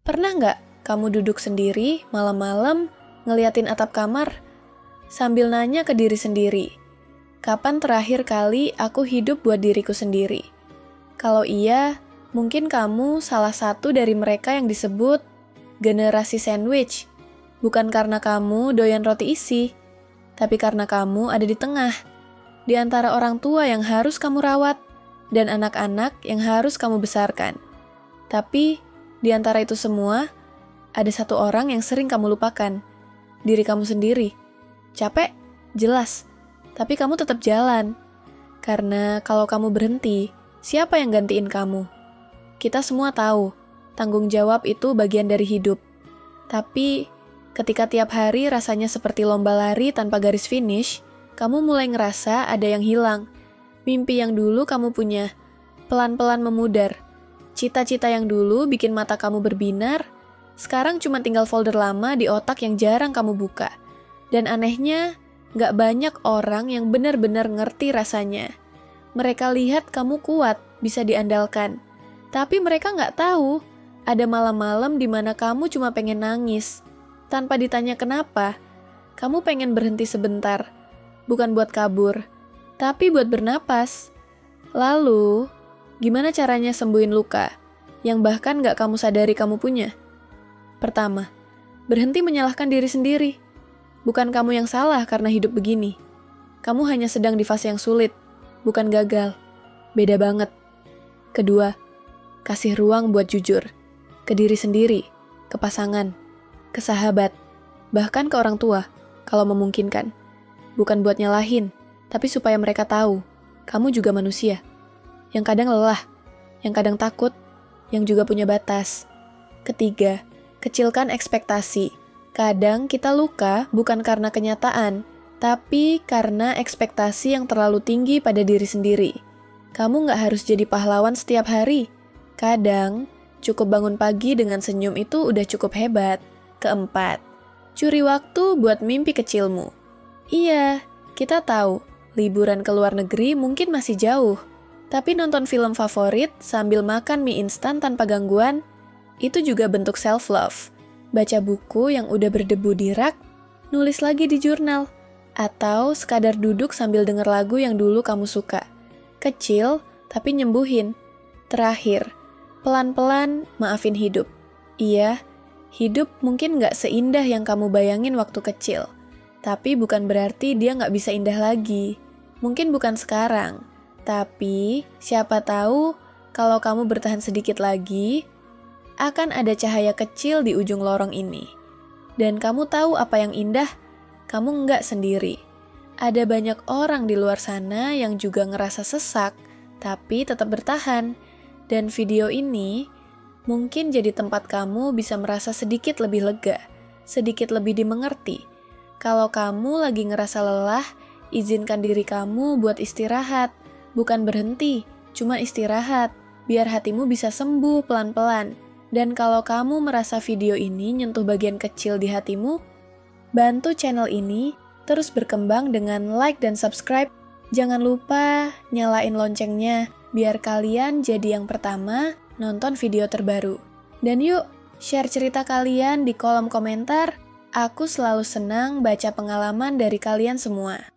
Pernah nggak kamu duduk sendiri malam-malam ngeliatin atap kamar sambil nanya ke diri sendiri, kapan terakhir kali aku hidup buat diriku sendiri? Kalau iya, mungkin kamu salah satu dari mereka yang disebut generasi sandwich. Bukan karena kamu doyan roti isi, tapi karena kamu ada di tengah, di antara orang tua yang harus kamu rawat dan anak-anak yang harus kamu besarkan. Tapi di antara itu semua, ada satu orang yang sering kamu lupakan, diri kamu sendiri. Capek? Jelas. Tapi kamu tetap jalan. Karena kalau kamu berhenti, siapa yang gantiin kamu? Kita semua tahu, tanggung jawab itu bagian dari hidup. Tapi, ketika tiap hari rasanya seperti lomba lari tanpa garis finish, kamu mulai ngerasa ada yang hilang. Mimpi yang dulu kamu punya, pelan-pelan memudar. Cita-cita yang dulu bikin mata kamu berbinar, sekarang cuma tinggal folder lama di otak yang jarang kamu buka. Dan anehnya, gak banyak orang yang benar-benar ngerti rasanya. Mereka lihat kamu kuat, bisa diandalkan. Tapi mereka gak tahu, ada malam-malam di mana kamu cuma pengen nangis. Tanpa ditanya kenapa, kamu pengen berhenti sebentar. Bukan buat kabur, tapi buat bernapas. Lalu, gimana caranya sembuhin luka yang bahkan gak kamu sadari kamu punya? Pertama, berhenti menyalahkan diri sendiri. Bukan kamu yang salah karena hidup begini. Kamu hanya sedang di fase yang sulit, bukan gagal. Beda banget. Kedua, kasih ruang buat jujur. Ke diri sendiri, ke pasangan, ke sahabat, bahkan ke orang tua, kalau memungkinkan. Bukan buat nyalahin, tapi supaya mereka tahu, kamu juga manusia. Yang kadang lelah, yang kadang takut, yang juga punya batas. Ketiga, kecilkan ekspektasi. Kadang kita luka bukan karena kenyataan, tapi karena ekspektasi yang terlalu tinggi pada diri sendiri. Kamu nggak harus jadi pahlawan setiap hari. Kadang, cukup bangun pagi dengan senyum itu udah cukup hebat. Keempat, curi waktu buat mimpi kecilmu. Iya, kita tahu, liburan ke luar negeri mungkin masih jauh. Tapi nonton film favorit sambil makan mie instan tanpa gangguan, itu juga bentuk self-love. Baca buku yang udah berdebu di rak, nulis lagi di jurnal. Atau sekadar duduk sambil denger lagu yang dulu kamu suka. Kecil, tapi nyembuhin. Terakhir, pelan-pelan maafin hidup. Iya, hidup mungkin gak seindah yang kamu bayangin waktu kecil. Tapi bukan berarti dia gak bisa indah lagi. Mungkin bukan sekarang. Tapi, siapa tahu kalau kamu bertahan sedikit lagi, akan ada cahaya kecil di ujung lorong ini. Dan kamu tahu apa yang indah? Kamu nggak sendiri. Ada banyak orang di luar sana yang juga ngerasa sesak, tapi tetap bertahan. Dan video ini mungkin jadi tempat kamu bisa merasa sedikit lebih lega, sedikit lebih dimengerti. Kalau kamu lagi ngerasa lelah, izinkan diri kamu buat istirahat. Bukan berhenti, cuma istirahat, biar hatimu bisa sembuh pelan-pelan. Dan kalau kamu merasa video ini nyentuh bagian kecil di hatimu, bantu channel ini terus berkembang dengan like dan subscribe. Jangan lupa nyalain loncengnya, biar kalian jadi yang pertama nonton video terbaru. Dan yuk, share cerita kalian di kolom komentar. Aku selalu senang baca pengalaman dari kalian semua.